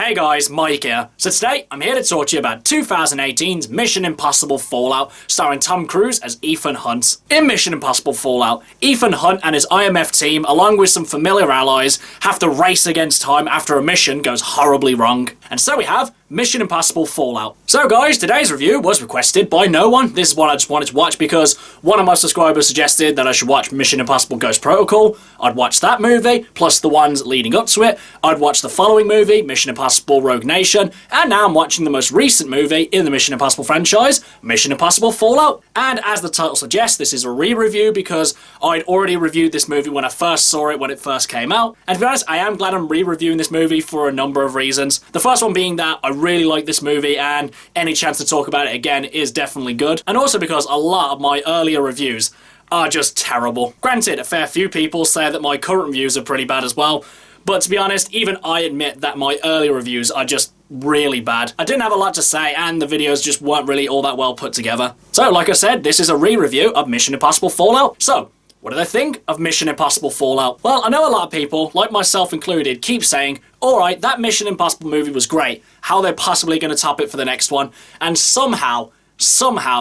Hey guys, Mike here. So today, I'm here to talk to you about 2018's Mission Impossible Fallout, starring Tom Cruise as Ethan Hunt. In Mission Impossible Fallout, Ethan Hunt and his IMF team, along with some familiar allies, have to race against time after a mission goes horribly wrong. And so we have Mission Impossible Fallout. So guys, today's review was requested by no one. This is what I just wanted to watch because one of my subscribers suggested that I should watch Mission Impossible Ghost Protocol. I'd watch that movie, plus the ones leading up to it. I'd watch the following movie, Mission Impossible Rogue Nation, and now I'm watching the most recent movie in the Mission Impossible franchise, Mission Impossible Fallout. And as the title suggests, this is a re-review because I'd already reviewed this movie when I first saw it when it first came out. And to be honest, I am glad I'm re-reviewing this movie for a number of reasons. The first one being that I really like this movie and any chance to talk about it again is definitely good. And also because a lot of my earlier reviews are just terrible. Granted, a fair few people say that my current reviews are pretty bad as well, but to be honest, even I admit that my earlier reviews are just really bad. I didn't have a lot to say and the videos just weren't really all that well put together. So like I said, this is a re-review of Mission Impossible Fallout. So, what do they think of Mission Impossible Fallout? Well, I know a lot of people, like myself included, keep saying, alright, that Mission Impossible movie was great. How are they possibly going to top it for the next one? And somehow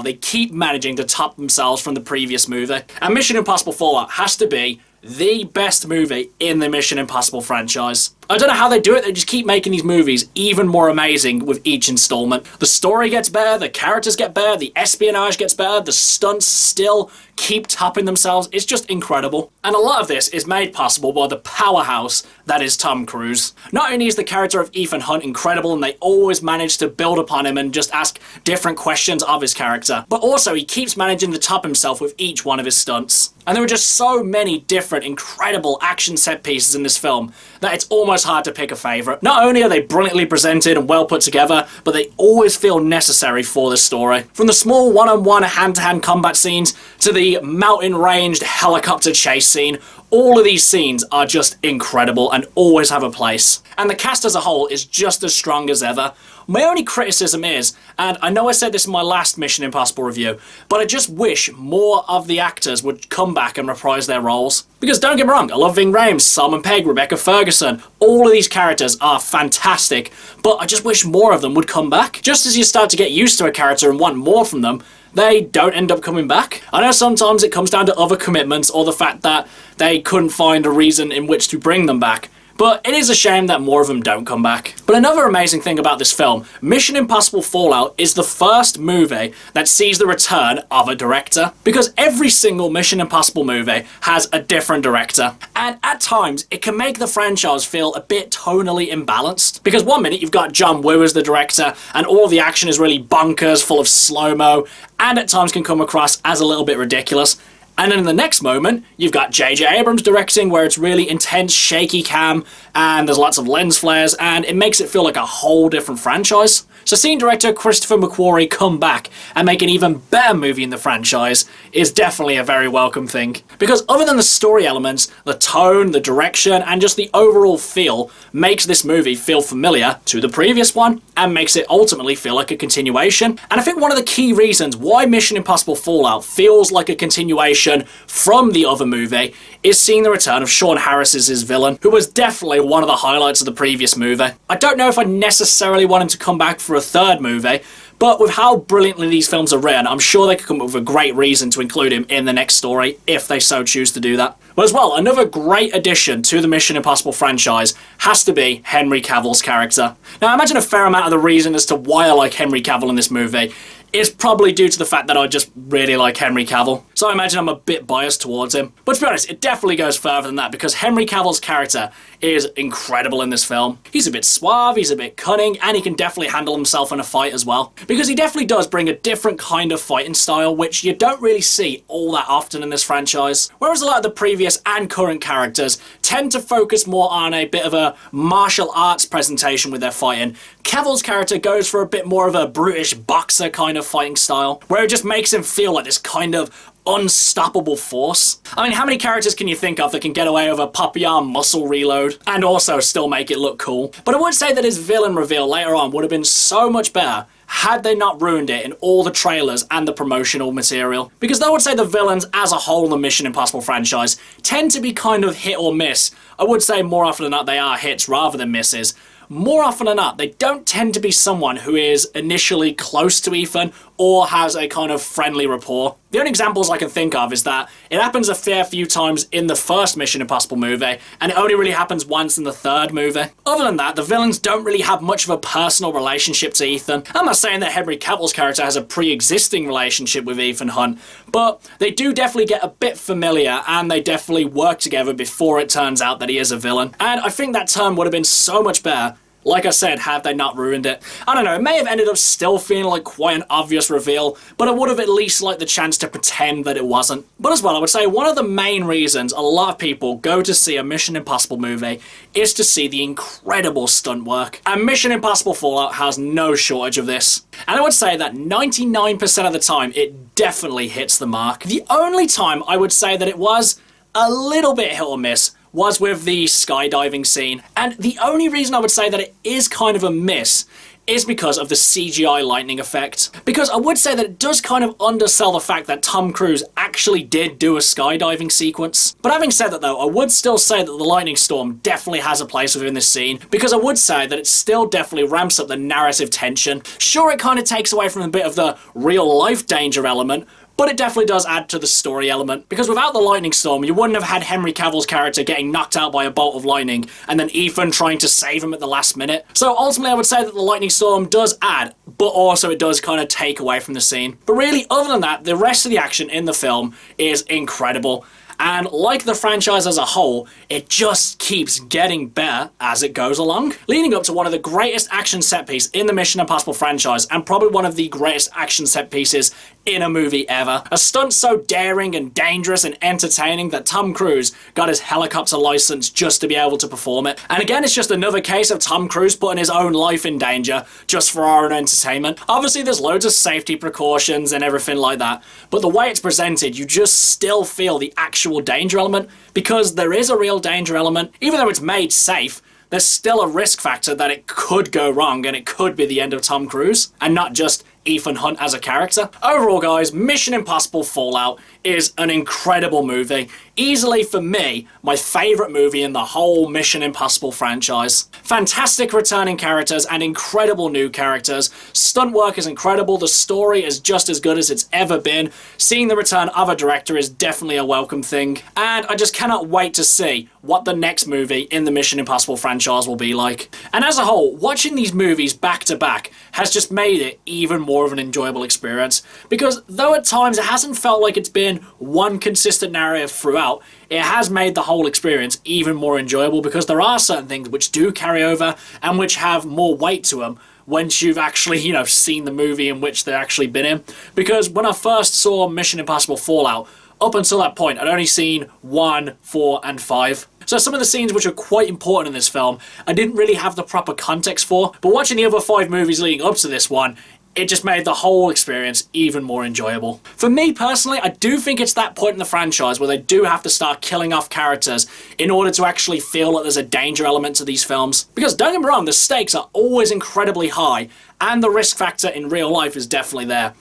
they keep managing to top themselves from the previous movie. And Mission Impossible Fallout has to be the best movie in the Mission Impossible franchise. I don't know how they do it, they just keep making these movies even more amazing with each installment. The story gets better, the characters get better, the espionage gets better, the stunts still keep topping themselves. It's just incredible. And a lot of this is made possible by the powerhouse that is Tom Cruise. Not only is the character of Ethan Hunt incredible and they always manage to build upon him and just ask different questions of his character, but also he keeps managing to top himself with each one of his stunts. And there are just so many different incredible action set pieces in this film that it's almost hard to pick a favourite. Not only are they brilliantly presented and well put together, but they always feel necessary for the story. From the small one-on-one hand-to-hand combat scenes to the mountain-ranged helicopter chase scene, all of these scenes are just incredible and always have a place. And the cast as a whole is just as strong as ever. My only criticism is, and I know I said this in my last Mission Impossible review, but I just wish more of the actors would come back and reprise their roles. Because don't get me wrong, I love Ving Rhames, Simon Pegg, Rebecca Ferguson, all of these characters are fantastic, but I just wish more of them would come back. Just as you start to get used to a character and want more from them, they don't end up coming back. I know sometimes it comes down to other commitments or the fact that they couldn't find a reason in which to bring them back. But it is a shame that more of them don't come back. But another amazing thing about this film, Mission Impossible Fallout is the first movie that sees the return of a director. Because every single Mission Impossible movie has a different director. And at times, it can make the franchise feel a bit tonally imbalanced. Because one minute you've got John Woo as the director, and all the action is really bonkers, full of slow-mo, and at times can come across as a little bit ridiculous. And then in the next moment, you've got J.J. Abrams directing where it's really intense, shaky cam, and there's lots of lens flares, and it makes it feel like a whole different franchise. So seeing director Christopher McQuarrie come back and make an even better movie in the franchise is definitely a very welcome thing. Because other than the story elements, the tone, the direction, and just the overall feel makes this movie feel familiar to the previous one, and makes it ultimately feel like a continuation. And I think one of the key reasons why Mission Impossible Fallout feels like a continuation from the other movie is seeing the return of Sean Harris as his villain, who was definitely one of the highlights of the previous movie. I don't know if I necessarily want him to come back for a third movie, but with how brilliantly these films are written, I'm sure they could come up with a great reason to include him in the next story, if they so choose to do that. But as well, another great addition to the Mission Impossible franchise has to be Henry Cavill's character. Now, I imagine a fair amount of the reason as to why I like Henry Cavill in this movie is probably due to the fact that I just really like Henry Cavill. So I imagine I'm a bit biased towards him. But to be honest, it definitely goes further than that because Henry Cavill's character is incredible in this film. He's a bit suave, he's a bit cunning, and he can definitely handle himself in a fight as well. Because he definitely does bring a different kind of fighting style, which you don't really see all that often in this franchise. Whereas a lot of the previous and current characters tend to focus more on a bit of a martial arts presentation with their fighting, Cavill's character goes for a bit more of a brutish boxer kind of fighting style, where it just makes him feel like this kind of unstoppable force. I mean, how many characters can you think of that can get away with a Papillon muscle reload and also still make it look cool? But I would say that his villain reveal later on would have been so much better had they not ruined it in all the trailers and the promotional material. Because though I would say the villains as a whole in the Mission Impossible franchise tend to be kind of hit or miss, I would say more often than not they are hits rather than misses. more often than not, they don't tend to be someone who is initially close to Ethan or has a kind of friendly rapport. The only examples I can think of is that it happens a fair few times in the first Mission Impossible movie, and it only really happens once in the third movie. Other than that, the villains don't really have much of a personal relationship to Ethan. I'm not saying that Henry Cavill's character has a pre-existing relationship with Ethan Hunt, but they do definitely get a bit familiar, and they definitely work together before it turns out that he is a villain. And I think that turn would have been so much better, like I said, had they not ruined it. I don't know, it may have ended up still feeling like quite an obvious reveal, but I would have at least liked the chance to pretend that it wasn't. But as well, I would say one of the main reasons a lot of people go to see a Mission Impossible movie is to see the incredible stunt work. And Mission Impossible Fallout has no shortage of this. And I would say that 99% of the time, it definitely hits the mark. The only time I would say that it was a little bit hit or miss was with the skydiving scene. And the only reason I would say that it is kind of a miss is because of the CGI lightning effect. Because I would say that it does kind of undersell the fact that Tom Cruise actually did do a skydiving sequence. But having said that though, I would still say that the lightning storm definitely has a place within this scene, because I would say that it still definitely ramps up the narrative tension. Sure, it kind of takes away from a bit of the real life danger element, but it definitely does add to the story element, because without the lightning storm, you wouldn't have had Henry Cavill's character getting knocked out by a bolt of lightning, and then Ethan trying to save him at the last minute. So ultimately, I would say that the lightning storm does add, but also it does kind of take away from the scene. But really, other than that, the rest of the action in the film is incredible. And like the franchise as a whole, it just keeps getting better as it goes along, leading up to one of the greatest action set pieces in the Mission Impossible franchise, and probably one of the greatest action set pieces in a movie ever. A stunt so daring and dangerous and entertaining that Tom Cruise got his helicopter license just to be able to perform it. And again, it's just another case of Tom Cruise putting his own life in danger just for our own entertainment. Obviously, there's loads of safety precautions and everything like that, but the way it's presented, you just still feel the actual danger element, because there is a real danger element. Even though it's made safe, there's still a risk factor that it could go wrong and it could be the end of Tom Cruise and not just Ethan Hunt as a character. Overall, guys, Mission Impossible Fallout is an incredible movie. Easily, for me, my favourite movie in the whole Mission Impossible franchise. Fantastic returning characters and incredible new characters. Stunt work is incredible. The story is just as good as it's ever been. Seeing the return of a director is definitely a welcome thing. And I just cannot wait to see what the next movie in the Mission Impossible franchise will be like. And as a whole, watching these movies back to back has just made it even more of an enjoyable experience, because though at times it hasn't felt like it's been one consistent narrative throughout, it has made the whole experience even more enjoyable, because there are certain things which do carry over and which have more weight to them once you've actually, seen the movie in which they've actually been in. Because when I first saw Mission Impossible Fallout, up until that point, I'd only seen 1, 4, and 5. So some of the scenes which are quite important in this film, I didn't really have the proper context for, but watching the other 5 movies leading up to this one, it just made the whole experience even more enjoyable. For me personally, I do think it's that point in the franchise where they do have to start killing off characters in order to actually feel like there's a danger element to these films. Because don't get me wrong, the stakes are always incredibly high, and the risk factor in real life is definitely there.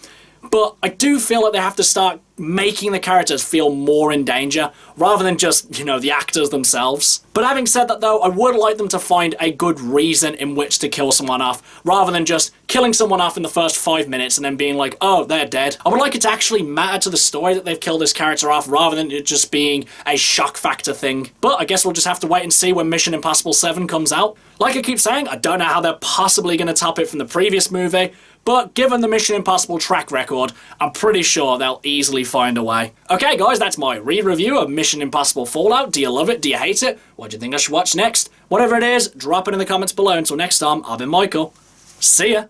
But I do feel like they have to start making the characters feel more in danger, rather than just, the actors themselves. But having said that though, I would like them to find a good reason in which to kill someone off, rather than just killing someone off in the first 5 minutes and then being like, oh, they're dead. I would like it to actually matter to the story that they've killed this character off, rather than it just being a shock factor thing. But I guess we'll just have to wait and see when Mission Impossible 7 comes out. Like I keep saying, I don't know how they're possibly going to top it from the previous movie, but given the Mission Impossible track record, I'm pretty sure they'll easily find a way. Okay guys, that's my re-review of Mission Impossible Fallout. Do you love it? Do you hate it? What do you think I should watch next? Whatever it is, drop it in the comments below. Until next time, I've been Michael. See ya!